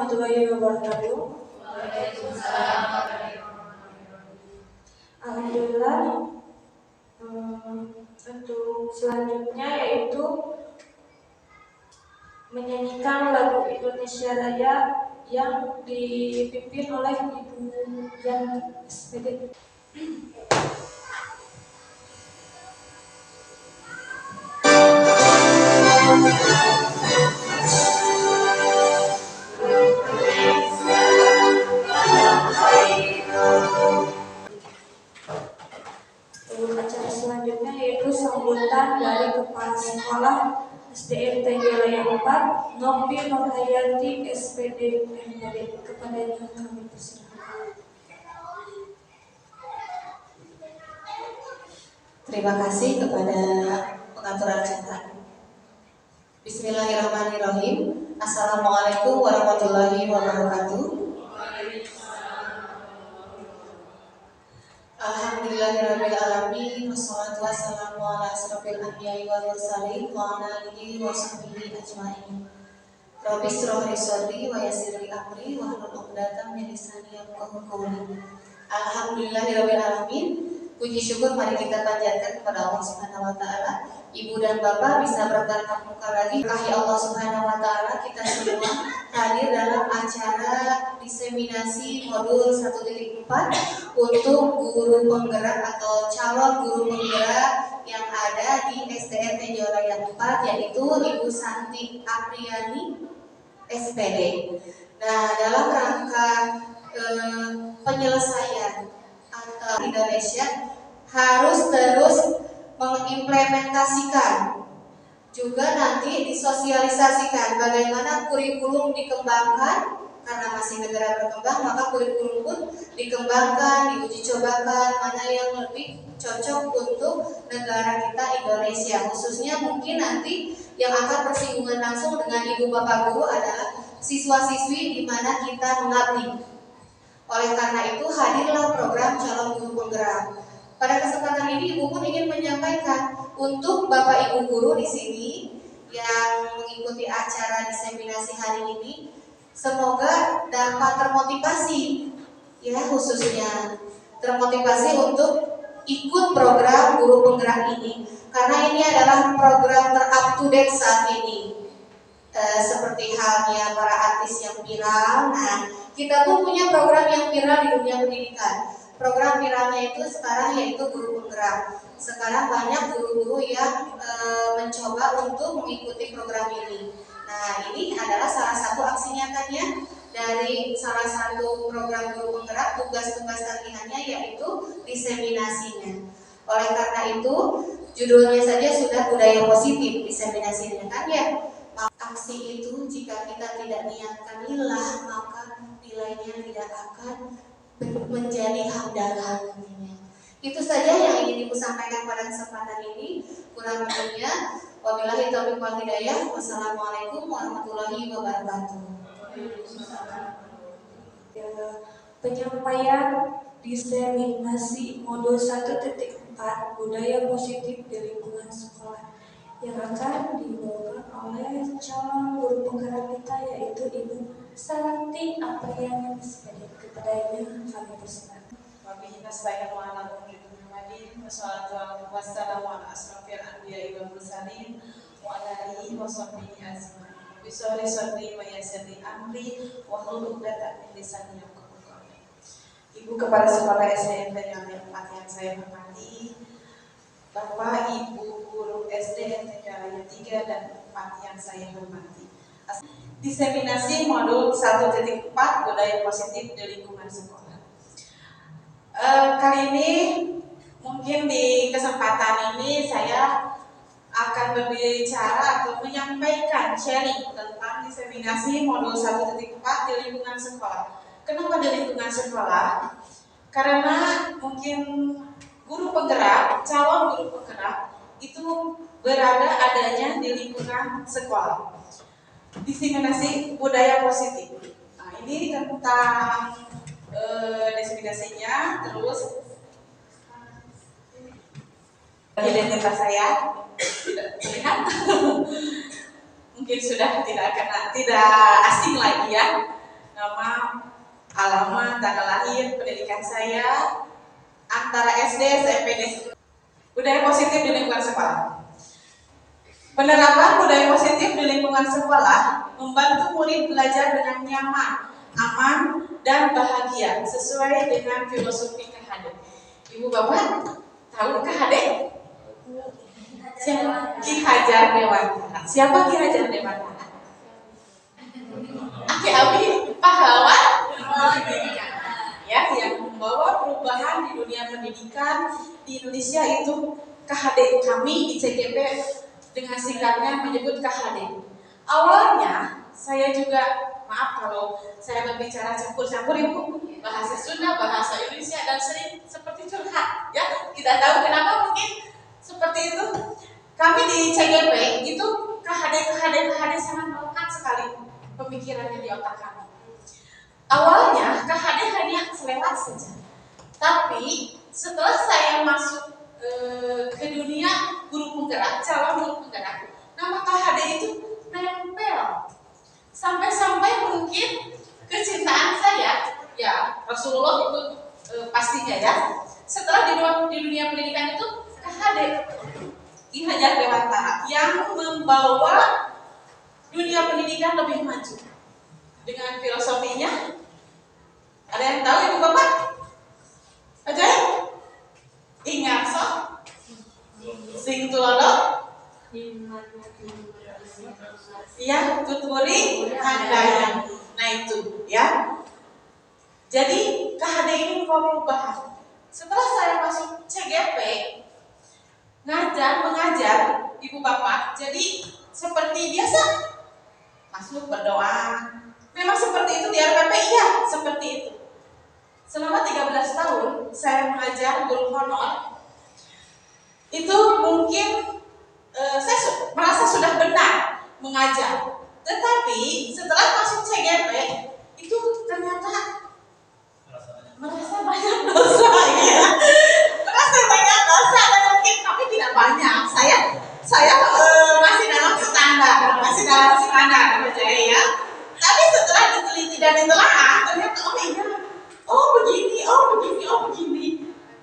warahmatullahi wabarakatuh. Alhamdulillah. Untuk selanjutnya yaitu menyanyikan lagu Indonesia Raya yang dipimpin oleh Ibu Yan SPD. Acara selanjutnya yaitu sambutan dari Kepala Sekolah SDN Tenggara 4 Nopi Nurhayati SPD MD. Kepadanya kami persilakan. Terima kasih kepada pengatur acara. Bismillahirrahmanirrahim. Assalamualaikum warahmatullahi wabarakatuh. Alhamdulillahirrabbilalamin. Wassalatu wassalamu ala asrofil anbiya'i wal mursalin wa ala alihi wa sahbihi ajma'in. Rabbi shrah li sadri wa yassir li amri wa hlul 'uqdatam min lisani yafqahu qawli. Alhamdulillahirrabbilalamin. Puji syukur mari kita panjatkan kepada Allah Subhanahu wa taala. Ibu dan Bapak bisa bertatap muka lagi. Kasih Allah Subhanahu wa taala, kita semua hadir dalam acara diseminasi modul 1.4 untuk guru penggerak atau calon guru penggerak yang ada di SDN Tenggara 4, yaitu Ibu Santi Apriani SPD. Nah, dalam rangka penyelesaian atau Indonesia harus terus mengimplementasikan, juga nanti disosialisasikan bagaimana kurikulum dikembangkan, karena masih negara berkembang maka kurikulum pun dikembangkan, diuji cobakan mana yang lebih cocok untuk negara kita Indonesia, khususnya mungkin nanti yang akan bersinggungan langsung dengan ibu bapak guru adalah siswa-siswi di mana kita mengabdi. Oleh karena itu hadirlah program calon guru penggerak. Pada kesempatan ini Ibu pun ingin menyampaikan untuk Bapak Ibu guru di sini yang mengikuti acara diseminasi hari ini, semoga dapat termotivasi, ya khususnya termotivasi untuk ikut program guru penggerak ini, karena ini adalah program ter-up to date saat ini. Seperti halnya para artis yang viral. Nah, kita pun punya program yang viral di dunia pendidikan. Program viralnya itu sekarang yaitu guru penggerak. Sekarang banyak guru-guru yang mencoba untuk mengikuti program ini. Nah, ini adalah salah satu aksi nyatanya dari salah satu program guru penggerak. Tugas-tugas latihannya yaitu diseminasinya. Oleh karena itu, judulnya saja sudah budaya positif diseminasinya, kan ya. Aksi itu jika kita tidak niatkan lillah, maka nilainya tidak akan menjadi hamdalah nantinya. Itu saja yang ingin Ibu sampaikan pada kesempatan ini. Kurang lebihnya wabillahi taufiq wal hidayah. Wassalamualaikum warahmatullahi wabarakatuh. Penyampaian diseminasi modul 1.4 budaya positif di lingkungan sekolah yang akan dibawakan oleh calon guru penggerak kita yaitu Ibu Santi Apriani SPD. Kepadanya kami persilakan. Wabillahi nasta'in wa ala Muhammadin wassalatu wassalamu ala asrofil anbiya'i wal mursalin wa ala alihi wa sahbihi ajma'in. Bismillah sadri wa yassir li amri wa hlul 'uqdatam min lisani yafqahu qawli. Ibu Kepala Sekolah SDN Tenggara 4 yang saya hormati, Bapak Ibu guru SDN Tenggara 3 dan 4 yang saya hormati. Diseminasi modul 1.4 budaya positif di lingkungan sekolah. Kali ini mungkin di kesempatan ini saya akan berbicara atau menyampaikan sharing tentang diseminasi modul 1.4 di lingkungan sekolah. Kenapa di lingkungan sekolah? Karena mungkin guru penggerak, calon guru penggerak itu berada adanya di lingkungan sekolah. Diseminasi budaya positif. Nah, ini tentang diseminasinya, terus identitas saya tidak terlihat. Mungkin sudah tidak asing lagi ya. alamat, tanggal lahir, pendidikan saya, antara SD, SMP, SMP. Budaya positif di lingkungan sekolah. Penerapan budaya positif di lingkungan sekolah membantu murid belajar dengan nyaman, aman, dan bahagia sesuai dengan filosofi KHD. Ibu Bapak tahu KHD? Ki Hajar Dewantara. Siapa Ki Hajar Dewantara? Aki Abi pahlawan pendidikan. Ya, yang membawa perubahan di dunia pendidikan di Indonesia itu KHD. Kami di CGP dengan singkatnya menyebut KHD. Awalnya saya juga, maaf kalau saya berbicara campur-campur Ibu, bahasa Sunda, bahasa Indonesia, dan sering seperti curhat. Ya, kita tahu kenapa mungkin seperti itu. Kami di CGP itu KHD sangat melekat sekali pemikirannya di otak kami. Awalnya KHD hanya selewat saja, tapi setelah saya masuk ke dunia guru penggerak, calon guru penggerak, nama KHD itu nempel. Sampai-sampai mungkin kecintaan saya, ya Rasulullah itu pastinya ya. Setelah di dunia pendidikan itu KHD, Ki Hajar Dewantara, yang membawa dunia pendidikan lebih maju dengan filosofinya. Ada yang tahu Ibu Bapak? Ada yang ingat sok? Sing tulolo? Iya, tuturi handayani. Nah itu ya. Jadi KHD ini membawa perubahan. Setelah saya masuk CGP, mengajar Ibu Bapak, jadi seperti biasa masuk berdoa. Memang seperti itu di RPP, iya seperti itu. Selama 13 tahun saya mengajar guru honor, itu mungkin saya merasa sudah benar mengajar. Tetapi setelah masuk CGP itu ternyata merasa banyak dosa ya. Merasa banyak dosa dan mungkin tapi tidak banyak. Saya masih dalam standar percaya ya. Tapi setelah diteliti dan ditelaah ternyata oh begini.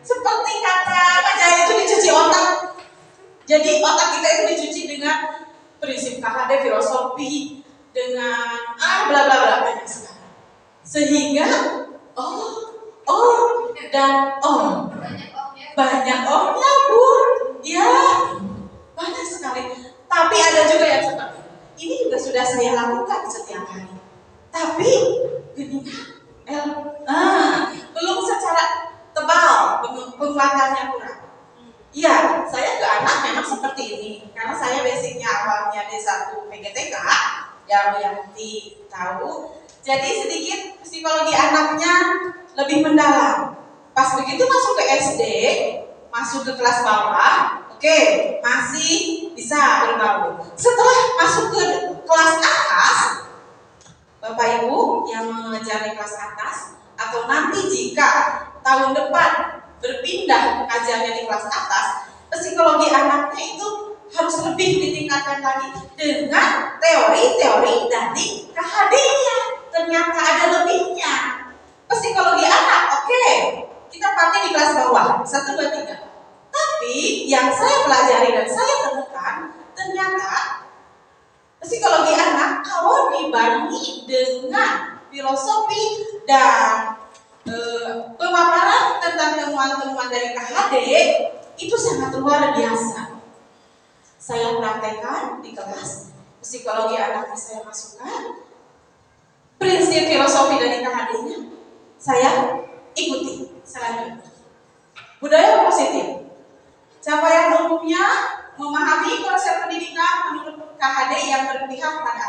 Seperti kata Pak Jaya itu dicuci otak. Jadi otak kita itu dicuci dengan prinsip KHD, filosofi, dengan bla bla bla banyak sekali. Sehingga banyak ohnya Bu. Ya, banyak sekali. Tapi ada juga yang seperti ini juga sudah saya lakukan setiap hari. Tapi belum secara tebal, penguatannya kurang. Iya, saya ke anak memang seperti ini karena saya basicnya awalnya D1 PGTK yang tahu. Jadi sedikit psikologi anaknya lebih mendalam. Pas begitu masuk ke SD, masuk ke kelas bawah, oke, masih bisa bergaul. Setelah masuk ke kelas atas, Bapak Ibu yang mengajar di kelas atas, atau nanti jika tahun depan berpindah ajarnya di kelas atas, psikologi anaknya itu harus lebih ditingkatkan lagi dengan teori-teori dari KHD-nya. Ternyata ada lebihnya. Psikologi anak, oke, kita pakai di kelas bawah 1, 2, 3. Tapi yang saya pelajari dan saya temukan, ternyata psikologi anak kalau dibanding dengan filosofi dan pemaparan tentang temuan-temuan dari KHD itu sangat luar biasa. Saya praktekkan di kelas psikologi anak yang saya masukkan, prinsip filosofi dari KHD-nya saya ikuti. Selanjutnya, budaya positif. Capaian umumnya memahami konsep pendidikan menurut KHD yang berpihak pada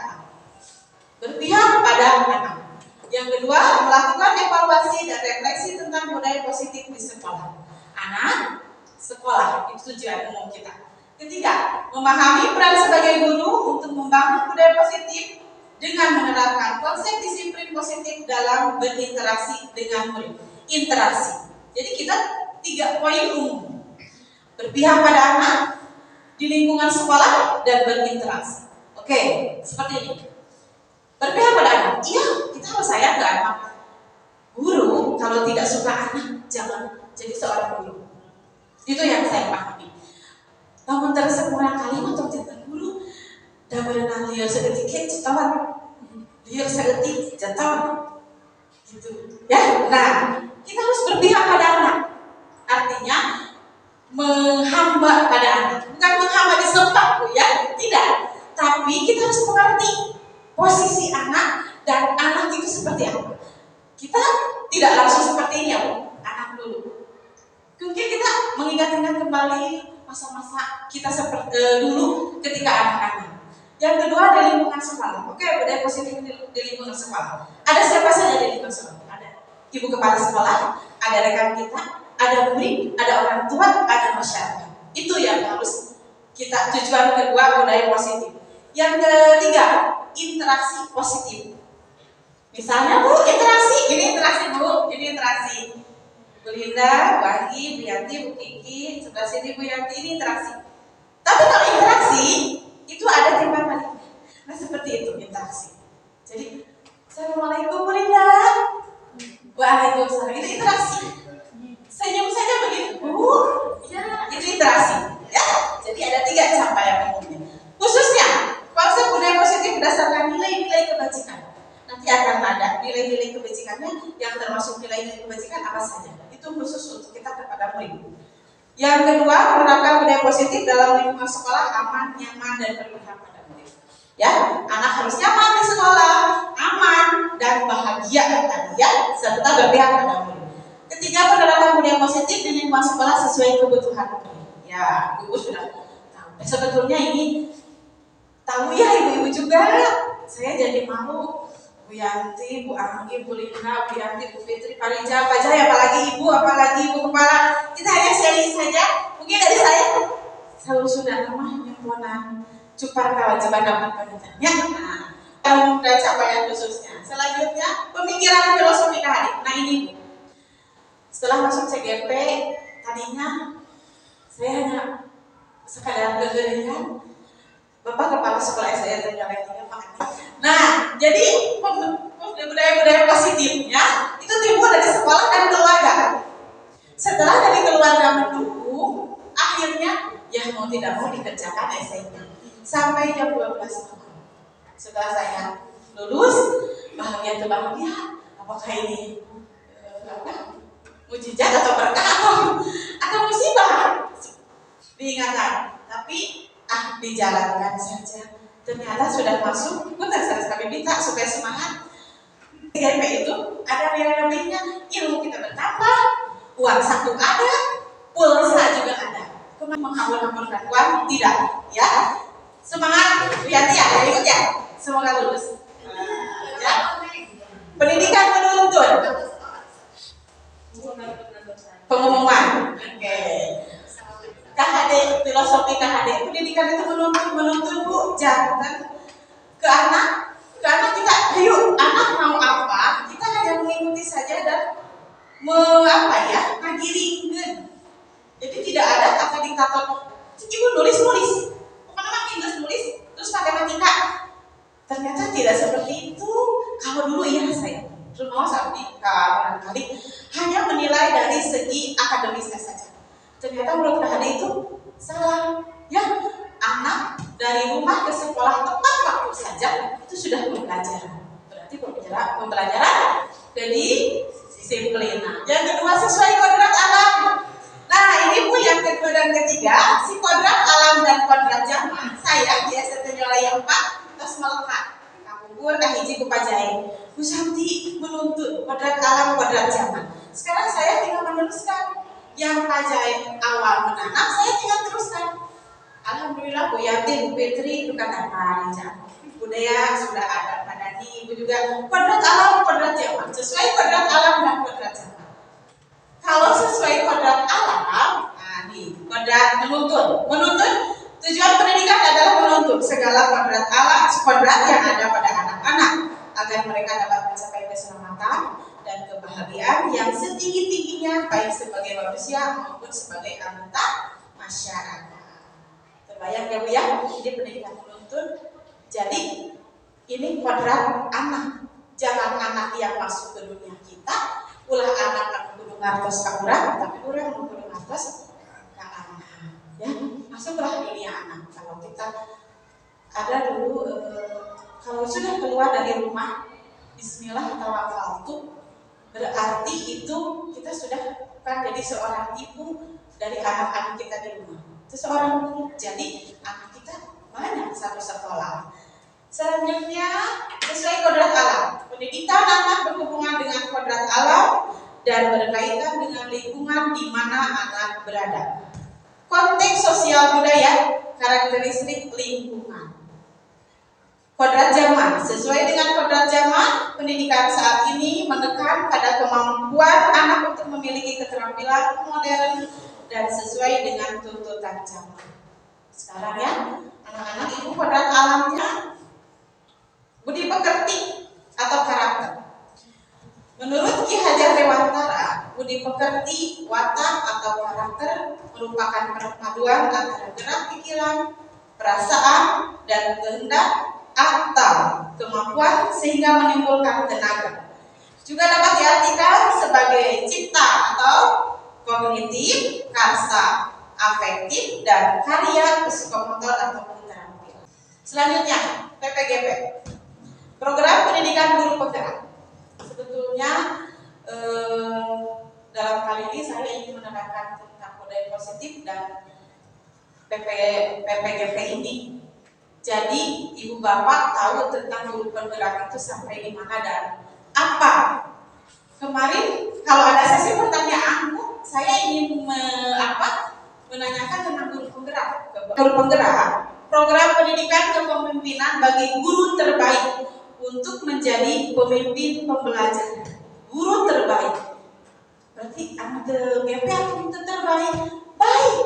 anak. Yang kedua, melakukan evaluasi dan refleksi tentang budaya positif di sekolah. Anak, sekolah, itu tujuan umum kita. Ketiga, memahami peran sebagai guru untuk membangun budaya positif dengan menerapkan konsep disiplin positif dalam berinteraksi dengan murid. Interaksi. Jadi kita 3 poin umum. Berpihak pada anak, di lingkungan sekolah, dan berinteraksi. Oke, seperti ini. Berpihak pada anak. Iya, kita harus sayang ke anak. tidak suka anak, jangan jadi seorang guru. Itu yang saya pahami. Namun tersebut kali untuk jadi guru, dan berenang liar seketik cetawan, liar seketik cetawan, gitu. Ya, nah kita harus berpihak pada anak. Artinya menghamba pada anak, bukan menghamba di sempat, Bu, ya, tidak. Tapi kita harus mengerti posisi anak dan anak itu seperti apa. Kita tidak langsung seperti ini ya, Bu, anak dulu. Mungkin kita mengingat-ingat kembali masa-masa kita seperti dulu ketika anak-anak. Yang kedua ada lingkungan sekolah. Oke, budaya positif di lingkungan sekolah. Ada siapa saja di lingkungan sekolah? Ada ibu kepala sekolah, ada rekan kita, ada murid, ada orang tua, ada masyarakat. Itu yang harus kita tujuan kedua budaya positif. Yang ketiga, interaksi positif. Misalnya Bu, interaksi, ini interaksi Bu, ini interaksi. Bu Linda, Bu Anggi, Bu Yanti, Bu Kiki, sebelah sini Bu Yanti, ini interaksi. Tapi kalau interaksi itu ada timbangan. Nah seperti itu interaksi. Jadi, Assalamualaikum Bu Linda. Waalaikumsalam. Itu interaksi. Senyum saja begitu. Ya, itu interaksi. Ya, jadi ada 3 capaian umumnya. Khususnya konsep budaya positif berdasarkan nilai-nilai kebajikan. Nanti akan ada nilai-nilai kebajikannya yang termasuk nilai-nilai kebajikan apa saja. Itu khusus untuk kita kepada murid. Yang kedua, menerapkan budaya positif dalam lingkungan sekolah aman, nyaman, dan berpihak pada murid. Ya, anak harus nyaman di sekolah, aman, dan bahagia tadi ya, serta berpihak pada murid. Ketiga, penerapan budaya positif di lingkungan sekolah sesuai kebutuhan murid. Ya, Ibu sudah tahu. Sebetulnya ini tahu ya ibu-ibu juga. Saya jadi malu. Bu Yanti, Bu Anggi, Bu Lina, Bu Yanti, Bu Fitri, Pak Rijal, Pak Jaya, apalagi Ibu Kepala. Kita hanya sharing saja. Mungkin dari saya selalu sudah lama nyemponan cupar kewajiban dapat pendidikannya. Nah, dan capaian khususnya. Selanjutnya, pemikiran filosofi kehadir. Nah ini Bu. Setelah masuk CGP, tadinya saya hanya sekadar kegeliran. Bapak Kepala Sekolah SDN Tegaletiga Pak. Nah, jadi budaya-budaya positifnya itu timbul dari sekolah dan keluarga. Setelah dari keluarga mendukung, akhirnya ya mau tidak mau dikerjakan esainya sampai jam 12 malam. Setelah saya lulus, bahagia itu bahagia. Apakah ini mujizat atau berkah atau musibah? Diingatkan, tapi dijalankan saja. Ternyata sudah masuk. Bentar saya kami minta supaya semangat. TGP itu ada nilai lebihnya. Ilmu kita bertambah, uang saku ada, pulsa juga ada. Kemana menghambur-hamburkan uang? Tidak, ya. Semangat, hati-hati ya, ikut ya. Semoga lulus. Ya. Pendidikan menuntun. Pengumuman. Oke. KHD, filosofi KHD, pendidikan itu menuntun Bu, jangan ke anak kita, ayo anak mau apa, kita hanya mengikuti saja dan ngagiringin. Jadi tidak ada kata diktator, ibu nulis, pokoknya Inggris nulis, terus matematika. Ternyata tidak seperti itu. Kalau dulu iya saya, terus Sabdi barangkali hanya menilai dari segi akademisnya saja. Ternyata menurut KHD itu salah. Ya, anak dari rumah ke sekolah tepat waktu saja itu sudah pembelajaran. Berarti pembelajaran jadi disiplin. Yang kedua sesuai kodrat alam. Nah ini Bu yang kedua dan ketiga, si kodrat alam dan kodrat zaman. Saya di STT Wilayah 4 terus melekat. Kapungkur, Kahiji, Kupajai. Bu Santi menuntut kodrat alam, kodrat zaman. Sekarang saya tinggal meneruskan. Yang Pajai awal menanam, saya tinggal teruskan. Alhamdulillah Bu Yanti, Bu Fitri, Bu kata Pak Rijal. Budaya sudah ada pada Ibu juga. Kodrat alam, kodrat zaman. Sesuai kodrat alam dan kodrat zaman. Kalau sesuai kodrat alam, nah nih kodrat menuntun. Tujuan pendidikan adalah menuntun segala kodrat alam, kodrat yang ada pada anak-anak agar mereka dapat mencapai keselamatan dan kebahagiaan yang setinggi-tingginya baik sebagai manusia maupun sebagai anggota masyarakat. Terbayang ya Bu ya? Jadi pendidikan menuntun. Jadi ini kodrat anak. Jangan anak yang masuk ke dunia kita, ulah anak ngartos ka urang, tapi urang nu kudu ngartos ka anak. Ya, masuklah dunia anak. Kalau kita ada dulu kalau sudah keluar dari rumah, Bismillah tawakkaltu, berarti itu kita sudah bukan jadi seorang ibu dari anak-anak kita di rumah. Itu seorang guru, jadi anak kita banyak satu sekolah. Selanjutnya sesuai kodrat alam. Pendidikan anak berhubungan dengan kodrat alam dan berkaitan dengan lingkungan di mana anak berada. Konteks sosial budaya, karakteristik lingkungan. Kodrat zaman. Sesuai dengan kodrat zaman, pendidikan saat ini menekan pada kemampuan anak untuk memiliki keterampilan modern dan sesuai dengan tuntutan zaman. Sekarang ya, anak-anak itu kodrat alamnya budi pekerti atau karakter. Menurut Ki Hajar Dewantara, budi pekerti, watak atau karakter merupakan perpaduan antara gerak pikiran, perasaan, dan kehendak atau kemampuan sehingga menimbulkan tenaga. Juga dapat diartikan sebagai cipta atau kognitif, karsa, afektif, dan karya psikomotor atau keterampilan. Selanjutnya, PPGP. Program Pendidikan Guru Penggerak. Sebetulnya dalam kali ini saya ingin menerangkan tentang budaya positif dan PPGP ini. Jadi ibu bapak tahu tentang guru penggerak itu sampai di mana dan apa. Kemarin kalau ada sesi pertanyaan, saya ingin menanyakan tentang guru penggerak. Guru penggerak, program pendidikan kepemimpinan bagi guru terbaik untuk menjadi pemimpin pembelajaran. Guru terbaik. Berarti ada GP atau terbaik? Baik.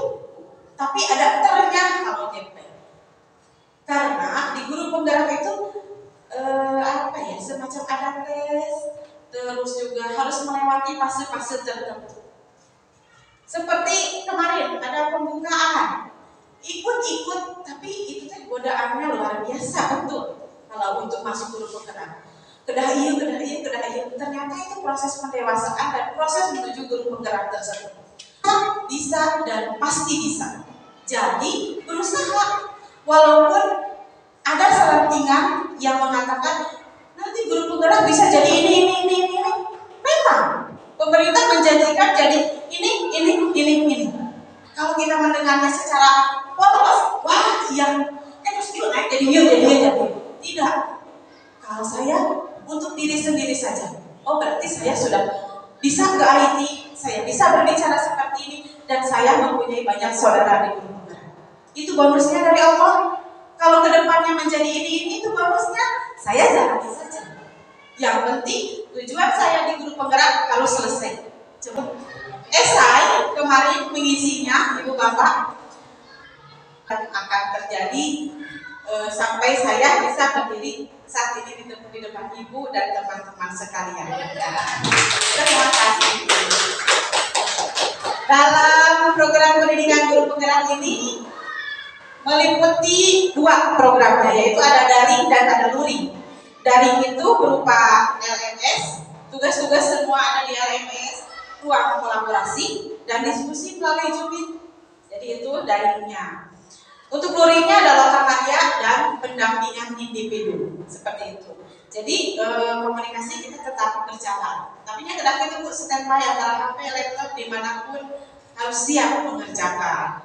Tapi ada ternya kalau GP. Karena di guru penggerak itu semacam ada tes, terus juga harus melewati fase-fase tertentu. Seperti kemarin ada pembukaan, ikut-ikut, tapi itu godaannya luar biasa betul. Kalau untuk masuk guru penggerak, kedah iya, ternyata itu proses pendewasaan dan proses menuju guru penggerak tersebut. Bisa dan pasti bisa. Jadi berusaha. Walaupun ada selentingan yang mengatakan nanti guru penggerak bisa jadi ini. Memang pemerintah menjanjikan jadi ini. Kalau kita mendengarnya secara polos, wah iya, terus yuk naik jadi iya. Tidak. Kalau saya untuk diri sendiri saja. Oh berarti saya sudah bisa ke IT, saya bisa berbicara seperti ini, dan saya mempunyai banyak saudara di guru penggerak. Itu bonusnya dari Allah. Kalau kedepannya menjadi ini itu bonusnya, saya jalani saja. Yang penting tujuan saya di guru penggerak harus selesai. Coba. Esai kemarin mengisinya ibu bapak akan terjadi sampai saya bisa berdiri saat ini di depan ibu dan teman-teman sekalian. Terima kasih. Dalam program pendidikan guru penggerak ini meliputi 2 programnya, yaitu ada daring dan ada luring. Daring itu berupa LMS, tugas-tugas semua ada di LMS, ruang kolaborasi dan diskusi melalui Jumit. Jadi itu daringnya. Untuk luringnya ada lokal karya dan pendampingan individu, seperti itu. Jadi komunikasi kita tetap berjalan. Tapi kedah itu untuk standby antara HP, laptop dimanapun harus siap mengerjakan.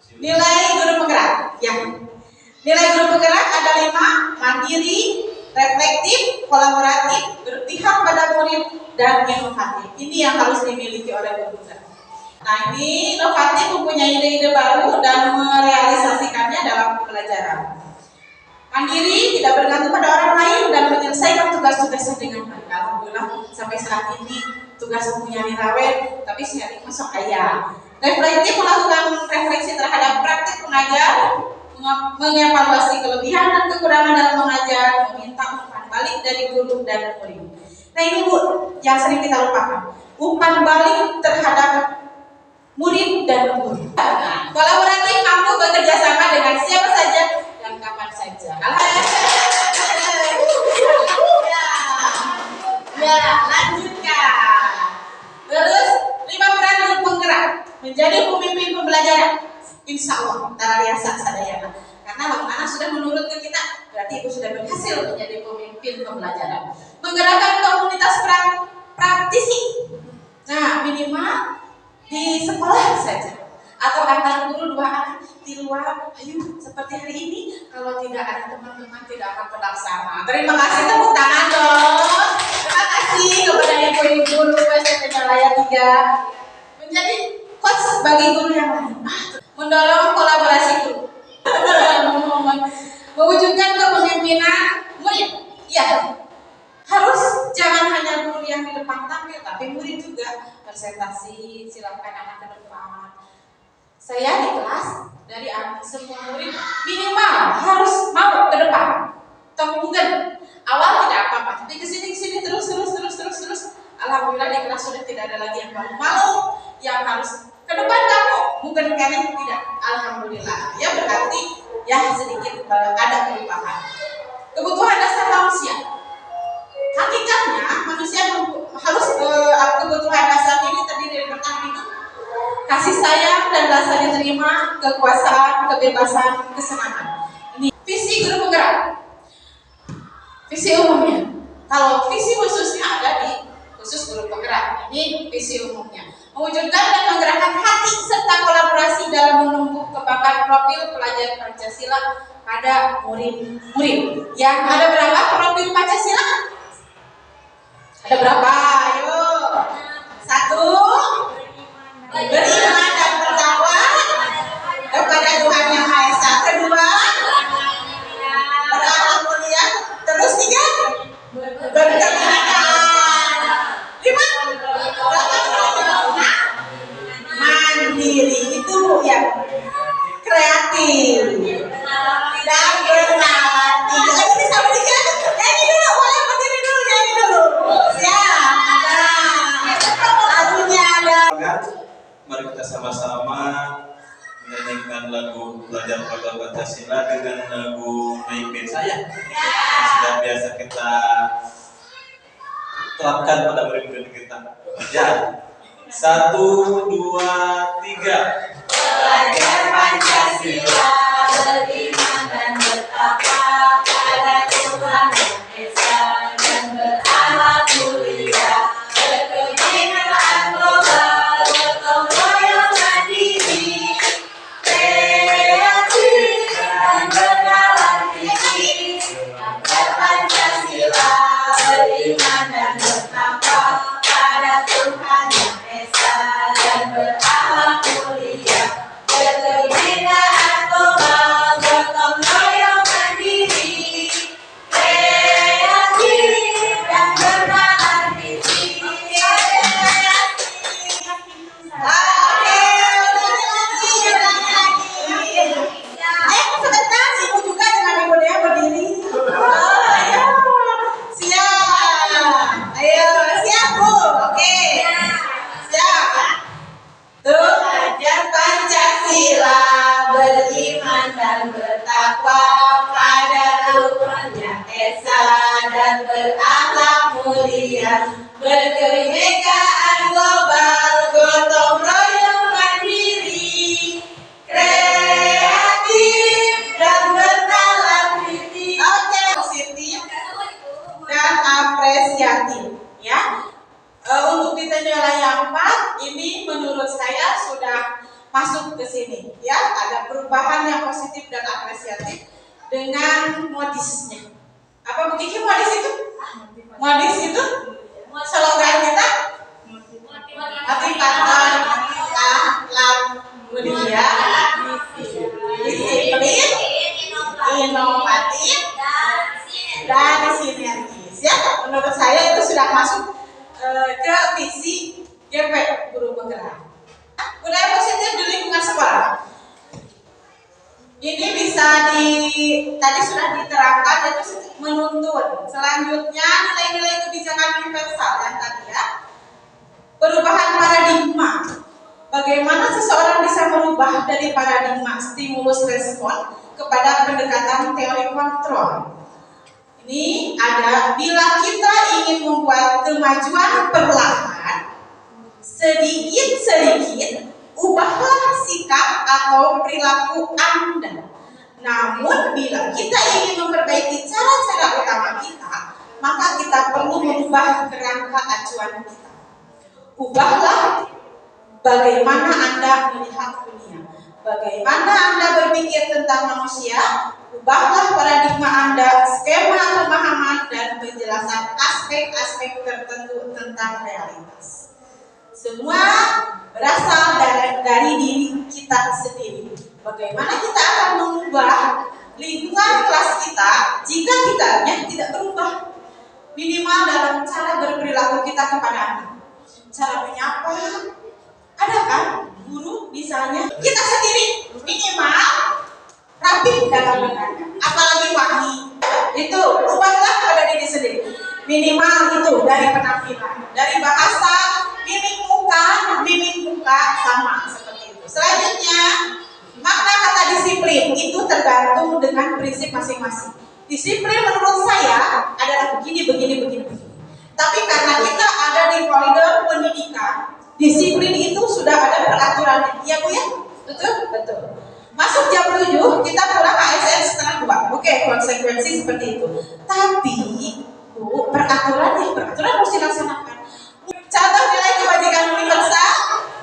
Nilai guru penggerak, ya. Nilai guru penggerak ada 5: mandiri, reflektif, kolaboratif, berpihak pada murid, dan inovatif. Ini yang harus dimiliki oleh guru penggerak. Nah ini inovatif, mempunyai ide-ide baru dan merealisasikannya dalam pembelajaran. Mandiri, tidak bergantung pada orang lain dan menyelesaikan tugas-tugasnya dengan baik. Alhamdulillah sampai saat ini tugas punya Nirawet, tapi sharing masuk ayah. Reflektif, melakukan refleksi terhadap praktik mengajar, mengevaluasi kelebihan dan kekurangan dalam mengajar, meminta umpan balik dari guru dan murid. Nah ini Bu, yang sering kita lupakan, umpan balik terhadap murid dan guru. Kolaboratif, mampu bekerja sama dengan siapa saja dan kapan saja. Ya, lanjutkan. menjadi pemimpin pembelajaran. Menggerakkan komunitas praktisi. Nah, minimal di sekolah saja. Atau antar guru 2 anak di luar. Ayo, seperti hari ini. Kalau tidak ada teman-teman tidak akan terlaksana. Terima kasih, tepuk tangan dong. Terima kasih kepada ibu-ibu guru SMP Malaya 3 menjadi coach bagi guru yang lain. Mendorong kolaborasi guru. Mewujudkan kepemimpinan murid. Ya, harus jangan hanya guru yang di depan tampil, tapi murid juga presentasi. Silakan anak ke depan. Saya di kelas dari semua murid minimal harus mau ke depan. Mungkin awal tidak apa-apa, tapi kesini terus. Alhamdulillah di kelas sudah tidak ada lagi yang malu, yang harus ke depan kamu. Mungkin kalian tidak. Alhamdulillah. Ya berarti ya sedikit ada perubahan. Kebutuhan dasar manusia. Hakikatnya manusia harus kebutuhan dasar ini terdiri dari pertama itu kasih sayang dan rasa diterima, kekuasaan, kebebasan, kesenangan. Ini visi guru penggerak. Visi umumnya. Kalau visi khususnya ada di khusus guru penggerak. Ini visi umumnya. Mewujudkan dan menggerakkan hati serta kolaborasi dalam menumbuh kembangkan profil pelajar Pancasila pada murid-murid. Yang ada berapa profil Pancasila? Ada berapa? Ayo. 1. Beriman dan bertakwa kepada Tuhan Yang Maha Esa. 2. Berakhlak mulia. Terus 3. Berkebinekaan. 5. Mandiri. Itu yang kreatif dan bernalar. Ayo bisa berikan. Nyanyi dulu, boleh berdiri dulu, nyanyi dulu. Siap. Lagunya ada. Mari kita sama-sama menyanyikan lagu Belajar Pada Pancasila dengan lagu Naik Saya yang sudah biasa kita terapkan pada murid-murid kita. Ya, 1, 2, 3. Belajar Pancasila, beriman dan bertakwa pada Tuhan Yang Esa dan berakhlak mulia, berkebinekaan global, gotong royong mandiri, kreatif dan bernalar tinggi. Belajar Pancasila, beriman dan bertakwa pada Tuhan Yang Esa dan berakhlak mulia, berkebinekaan global, gotong royong mandiri, kreatif dan bernalar tinggi. Ayo sebentar, ibu juga dengan ibu Dea berdiri. Ayo, siap. Ayo, siap Bu. Oke. Siap. Tuh, belajar Pancasila, beriman dan bertakwa pada Tuhan Yang Esa dan berakhlak mulia, berkebinekaan global, gotong royong mandiri, kreatif dan bernalar tinggi. Oke, positif dan apresiatif ya. Untuk di nilai yang 4 ini menurut saya sudah masuk ke sini ya, ada perubahan yang positif dan apresiatif dengan modisnya. Apa begitu modis itu? Modis itu slogan kita motivasi, akhlak mulia, disiplin, inovatif dan sinergis ya. Menurut saya itu sudah masuk ke visi GP guru penggerak. Budaya positif di lingkungan sekolah. Ini bisa tadi sudah diterapkan, yaitu menuntun. Selanjutnya nilai-nilai kebijakan universal yang tadi ya. Perubahan paradigma. Bagaimana seseorang bisa merubah dari paradigma stimulus respon kepada pendekatan teori kontrol. Ini ada, bila kita ingin membuat kemajuan perlahan, sedikit-sedikit ubahlah sikap atau perilaku Anda Namun bila kita ingin memperbaiki cara-cara utama kita, maka kita perlu mengubah kerangka acuan kita. Ubahlah bagaimana Anda melihat dunia, bagaimana Anda berpikir tentang manusia. Ubahlah paradigma Anda, skema pemahaman dan penjelasan aspek-aspek tertentu tentang realitas. Semua berasal dari diri kita sendiri. Bagaimana kita akan mengubah lingkungan kelas kita jika kitanya tidak berubah? Minimal dalam cara berperilaku kita kepada anak. Cara menyapa, ada kan guru misalnya, kita sendiri minimal rapi dalam berkata, apalagi wangi. Itu ubahlah pada diri sendiri. Minimal itu dari penampilan, dari bahasa, mimik muka sama seperti itu. Selanjutnya, makna kata disiplin itu tergantung dengan prinsip masing-masing. Disiplin menurut saya adalah begini. Tapi karena kita ada di koridor pendidikan, disiplin itu sudah ada peraturannya. Iya Bu ya? Betul. Masuk jam 7, kita pulang ASN setengah 2. Oke, konsekuensi seperti itu. Tapi Bu, peraturan harus dilaksanakan. Contoh nilai kebajikan universal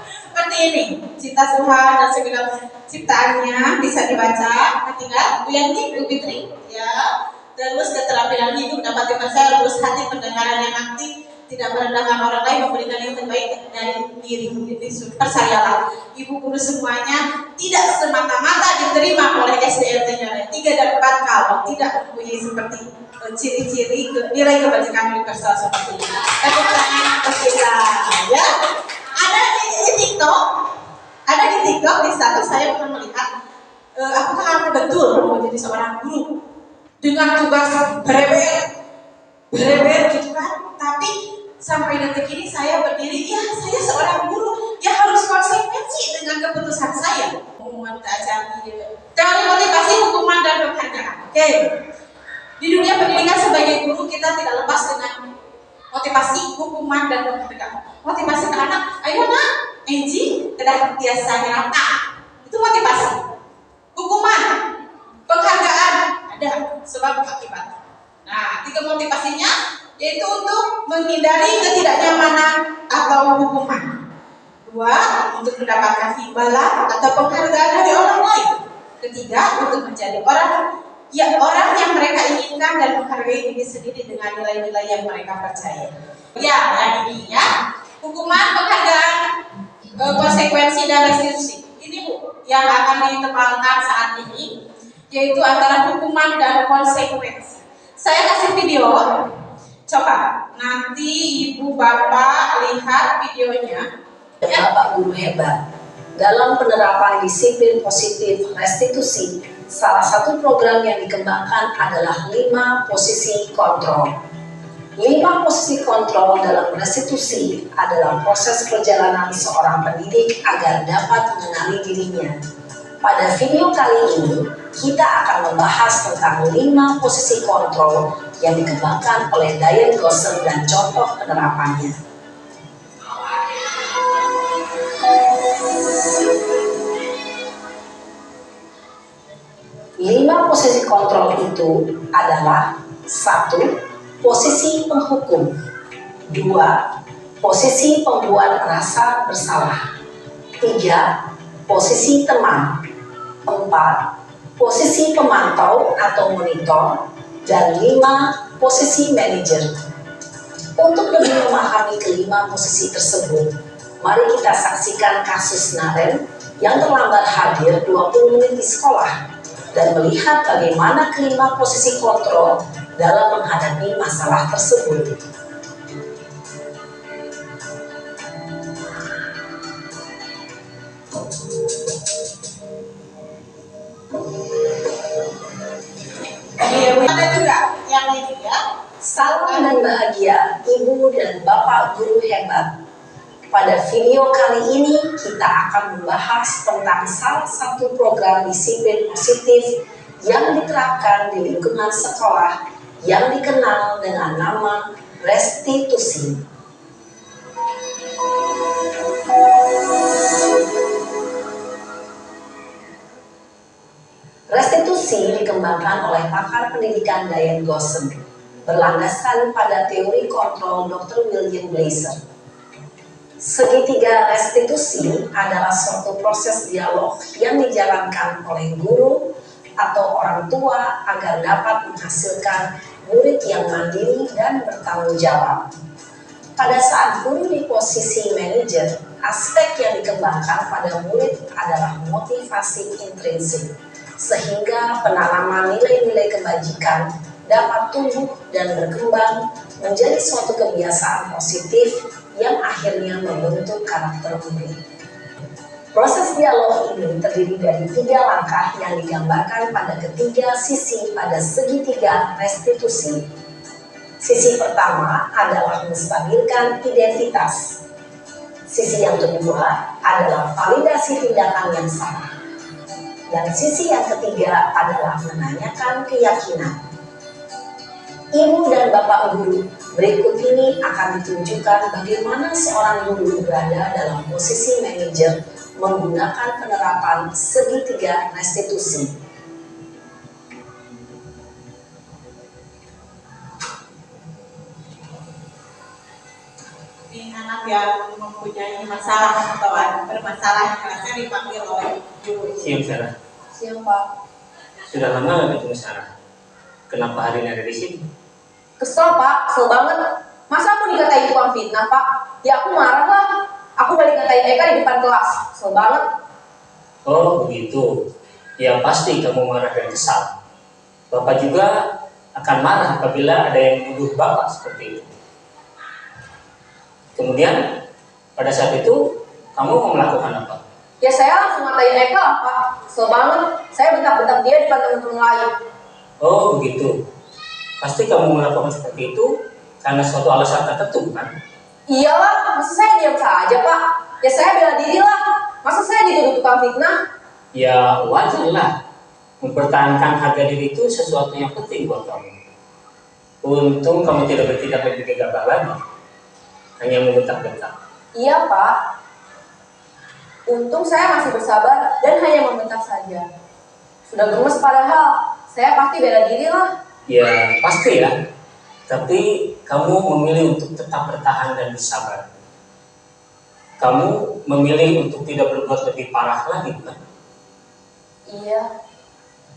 seperti ini. Cinta Tuhan dan segala ciptaannya bisa dibaca. Ketiga, Bu Yanti, Bu Fitri, ya. Terus keterampilan hidup dapat dibaca, lurus hati, pendengaran yang aktif, tidak merendahkan orang lain, memberikan yang terbaik dari diri. Percayalah, Ibu guru semuanya tidak semata-mata diterima oleh SDRT-nya 3 dan 4 kalau tidak mempunyai seperti ciri-ciri nilai kebajikan universal seperti ini. Tepuk tangan untuk kita, ya. Ada di TikTok di status saya pernah melihat apakah kamu betul mau jadi seorang guru dengan tugas bereber gitu kan, tapi sampai detik ini saya berdiri, ya saya seorang guru, ya harus konsekuensi dengan keputusan saya. Teori motivasi, hukuman, dan penghargaan. Oke. Di dunia pendidikan sebagai guru kita tidak lepas dengan motivasi, hukuman, dan penghargaan. Motivasi ke anak, ayo nak, Enji, kedah biasa nyerata. Itu motivasi. Hukuman, penghargaan, ada sebab akibat. Nah, 3 motivasinya yaitu untuk menghindari ketidaknyamanan atau hukuman. 2, untuk mendapatkan imbalan atau penghargaan dari orang lain. 3, untuk menjadi orang yang mereka inginkan dan menghargai diri sendiri dengan nilai-nilai yang mereka percaya. Ya, yang ini ya. Hukuman, penghargaan, konsekuensi, dan restitusi. Ini Bu, yang akan ditebalkan saat ini, yaitu antara hukuman dan konsekuensi. Saya kasih video, coba nanti Ibu Bapak lihat videonya. Bapak guru hebat. Dalam penerapan disiplin positif restitusi, salah satu program yang dikembangkan adalah 5 posisi kontrol. 5 posisi kontrol dalam restitusi adalah proses perjalanan seorang pendidik agar dapat mengenali dirinya. Pada video kali ini, kita akan membahas tentang 5 posisi kontrol yang dikembangkan oleh Diane Gosser dan contoh penerapannya. Lima posisi kontrol itu adalah 1. Posisi penghukum. 2. Posisi pembuat merasa bersalah. 3. Posisi teman. 4. Posisi pemantau atau monitor. Dan 5. Posisi manajer. Untuk lebih memahami kelima posisi tersebut, mari kita saksikan kasus Naren yang terlambat hadir 20 menit di sekolah dan melihat bagaimana kelima posisi kontrol dalam menghadapi masalah tersebut. Ada juga yang ini ya. Salam dan bahagia Ibu dan Bapak guru hebat. Pada video kali ini kita akan membahas tentang salah satu program disiplin positif yang diterapkan di lingkungan sekolah yang dikenal dengan nama restitusi. Restitusi dikembangkan oleh pakar pendidikan Diane Gosson berlandaskan pada teori kontrol Dr. William Blaser. Segitiga restitusi adalah suatu proses dialog yang dijalankan oleh guru atau orang tua agar dapat menghasilkan murid yang mandiri dan bertanggung jawab. Pada saat guru di posisi manajer, aspek yang dikembangkan pada murid adalah motivasi intrinsik, sehingga penanaman nilai-nilai kebajikan dapat tumbuh dan berkembang menjadi suatu kebiasaan positif yang akhirnya membentuk karakter murid. Proses dialog ini terdiri dari 3 langkah yang digambarkan pada ketiga sisi pada segitiga restitusi. Sisi pertama adalah menstabilkan identitas. Sisi yang kedua adalah validasi tindakan yang salah. Dan sisi yang ketiga adalah menanyakan keyakinan. Ibu dan Bapak guru, berikut ini akan ditunjukkan bagaimana seorang guru berada dalam posisi manajer menggunakan penerapan segitiga restitusi. Ini anak yang mempunyai masalah atau bermasalah kelasnya dipanggil oleh guru. Siang Sarah. Siang Pak. Sudah lama nggak ketemu Sarah? Kenapa hari ini ada di sini? Kesel Pak, kesel banget. Masa aku dikatain tukang fitnah Pak? Ya aku marah lah. Aku balik ngatain Eka di depan kelas. Kesel banget. Oh begitu. Ya pasti kamu marah dan kesal. Bapak juga akan marah apabila ada yang menuduh Bapak seperti itu. Kemudian pada saat itu kamu mau melakukan apa? Ya saya langsung ngatain Eka lah Pak. Kesel banget. Saya bentak-bentak dia di depan teman-teman lain. Oh begitu. Pasti kamu melakukan seperti itu karena suatu alasan tertentu kan? Iyalah, masa saya diam saja Pak? Ya saya bela diri lah. Masa saya dituduh tukang fitnah? Ya wajar lah. Mempertahankan harga diri itu sesuatu yang penting buat kamu. Untung kamu tidak bertindak lebih gegabah lagi. Hanya membentak-bentak. Iya Pak. Untung saya masih bersabar dan hanya membentak saja. Sudah gemes padahal. Saya pasti bela diri lah. Ya pasti ya. Tapi kamu memilih untuk tetap bertahan dan bersabar. Kamu memilih untuk tidak berbuat lebih parah lagi kan? Iya.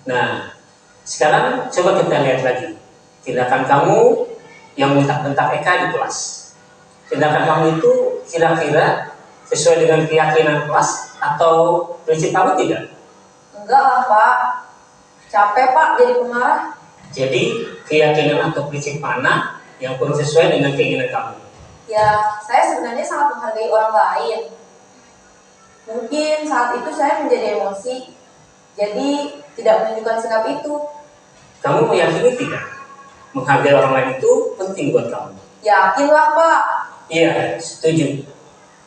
Nah, sekarang coba kita lihat lagi. Tindakan kamu yang bentak-bentak Eka di kelas. Tindakan kamu itu kira-kira sesuai dengan keyakinan kelas atau prinsip kamu tidak? Enggak lah Pak. Capek Pak jadi pemarah. Jadi keyakinan atau prinsip mana yang kurang sesuai dengan keinginan kamu? Ya, saya sebenarnya sangat menghargai orang lain. Mungkin saat itu saya menjadi emosi, jadi tidak menunjukkan sikap itu. Kamu meyakini tidak? Menghargai orang lain itu penting buat kamu. Yakinlah Pak. Iya, setuju.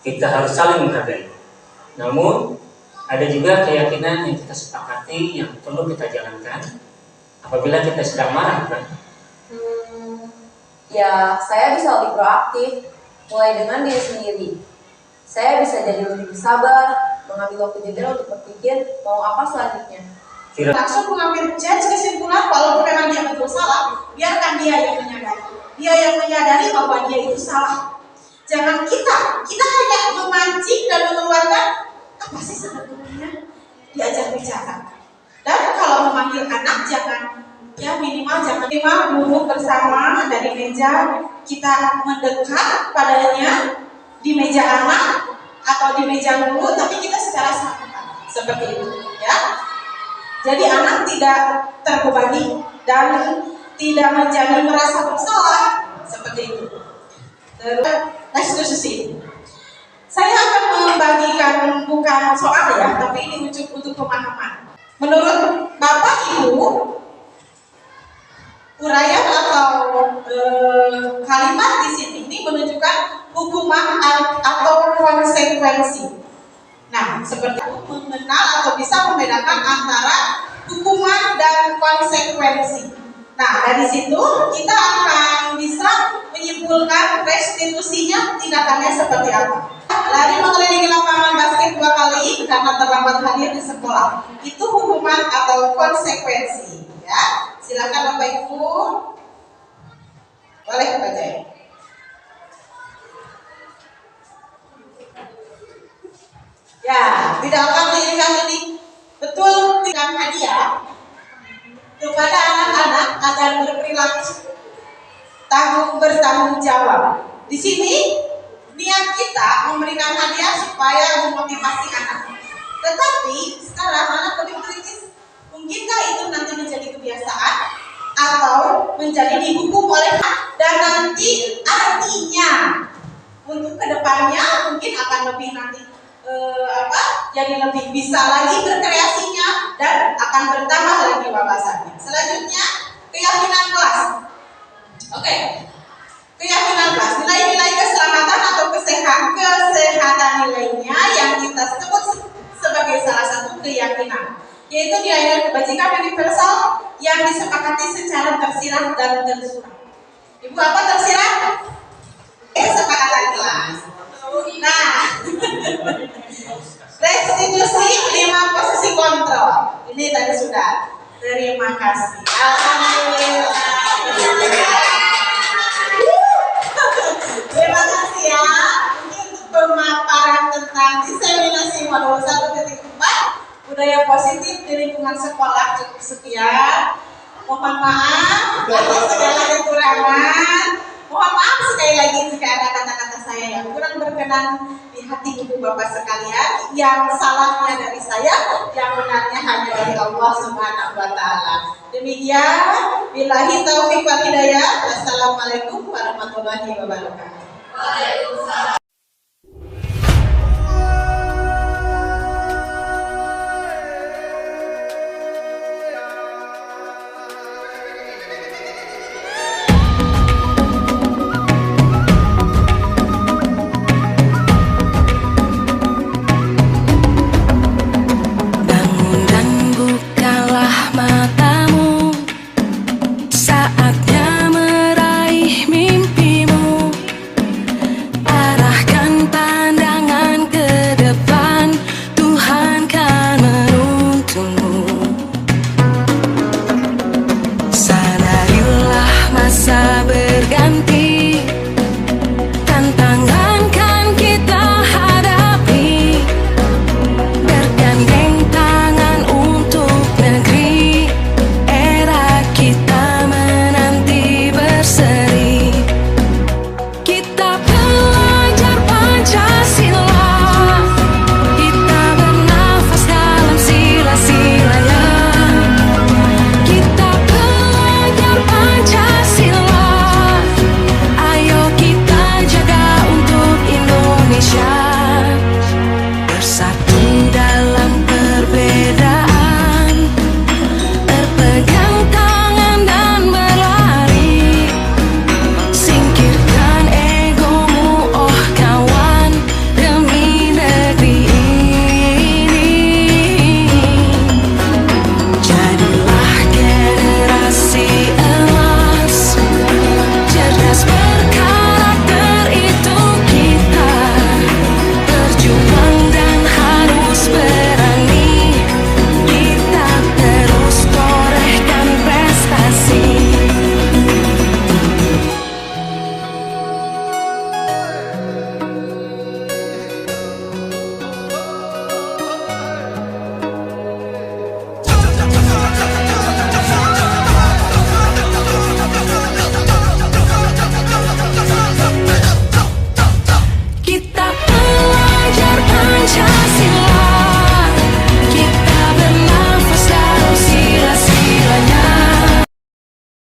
Kita harus saling menghargai. Namun, ada juga keyakinan yang kita sepakati yang perlu kita jalankan apabila kita sedang marah, kan? Ya, saya bisa lebih proaktif, mulai dengan diri sendiri. Saya bisa jadi lebih bersabar, mengambil waktu jeda untuk berpikir mau apa selanjutnya. Langsung mengambil judge kesimpulan walaupun memang dia betul salah, biarkan dia yang menyadari. Dia yang menyadari bahwa dia itu salah. Jangan kita hanya memancing dan mengeluarkan apa sih sebetulnya, diajak bicara. Dan kalau memanggil anak minimal duduk bersama dari meja, kita mendekat padanya di meja anak atau di meja guru, tapi kita secara santai seperti itu ya. Jadi anak tidak terbebani dan tidak menjadi merasa bersalah seperti itu. Terus restitusi. Saya akan membagikan bukan soal ya, tapi ini untuk pemahaman. Menurut Bapak Ibu, uraian atau kalimat di sini ini menunjukkan hukuman atau konsekuensi. Nah, seperti itu mengenal atau bisa membedakan antara hukuman dan konsekuensi. Nah, dari situ kita akan bisa menyimpulkan restitusinya tindakannya seperti apa. lari mengelilingi lapangan basket 2 kali karena terlambat hadir di sekolah. Itu hukuman atau konsekuensi. Ya, silakan Bapak Ibu. Boleh baca ya. Ya, tidakkah dirikan ini betul dengan hadiah kepada anak-anak agar berperilaku bertanggung jawab. Di sini niat kita memberikan hadiah supaya memotivasi anak. Tetapi sekarang anak lebih kritis. Mungkinkah itu nanti menjadi kebiasaan atau menjadi dihukum oleh dan nanti artinya untuk kedepannya mungkin akan lebih nanti jadi lebih bisa lagi berkreasinya dan akan bertambah lagi wawasannya. Selanjutnya keyakinan kelas. Oke. Keyakinan kelas, nilai-nilai keselamatan atau kesehatan nilainya yang kita sebut sebagai salah satu keyakinan, yaitu nilai-nilai kebajikan universal yang disepakati secara tersirat dan tersurat. Ibu apa tersirat? Kesepakatan kelas. Nah, restitusi 5 posisi kontrol. Ini tadi sudah. Terima kasih. Alhamdulillah. Terima kasih ya. Ini untuk pemaparan tentang diseminasi modul 1.4 budaya positif di lingkungan sekolah cukup sekian. Mohon maaf atas segala kekurangan. Mohon maaf sekali lagi jika ada kata-kata saya yang kurang berkenan di hati ibu bapak sekalian. Yang salahnya dari saya, yang benarnya hanya dari Allah Subhanahu wa Ta'ala. Demikian, billahi taufiq wal hidayah. Assalamualaikum warahmatullahi wabarakatuh. Waalaikumsalam.